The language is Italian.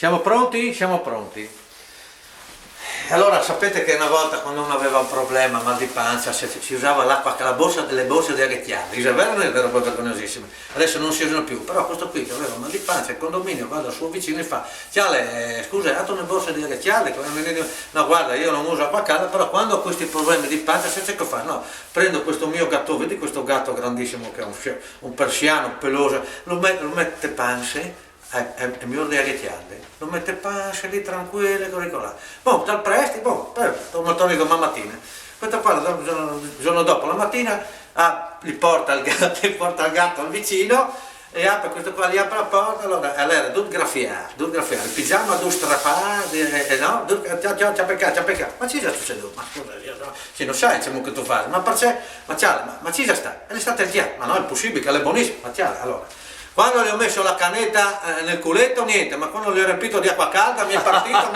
Siamo pronti? Siamo pronti. Allora sapete che una volta quando uno aveva un problema, mal di pancia, si usava l'acqua, le borse di Aghettiale, non è vero, vergognosissime, adesso non si usano più, però questo qui che aveva mal di pancia, il condominio va dal suo vicino e fa: Ciale, scusa, hai dato una borsa di Aghettiale? No, guarda, io non uso acqua calda, però quando ho questi problemi di pancia, sai che fa? No, prendo questo mio gatto, vedi questo gatto grandissimo che è un persiano peloso, lo mette panse. È mio di Aghettiale, lo mette pancia lì tranquillo, così là. Boh, dal presti, torno domani mattina. Questo qua, il giorno dopo, la mattina, gli porta il gatto al vicino e apre questo qua, gli apre la porta, allora due graffiare, il pigiama, due strappare, no, c'ha peccato, ma ci già succede, ma scusa, se non sai, c'è che tu fai, ma perché, ma ci già sta, è l'estate già, ma no, è possibile, che è buonissimo, ma ciale, allora. Quando gli ho messo la canetta nel culetto niente, ma quando gli ho riempito di acqua calda mi è partito,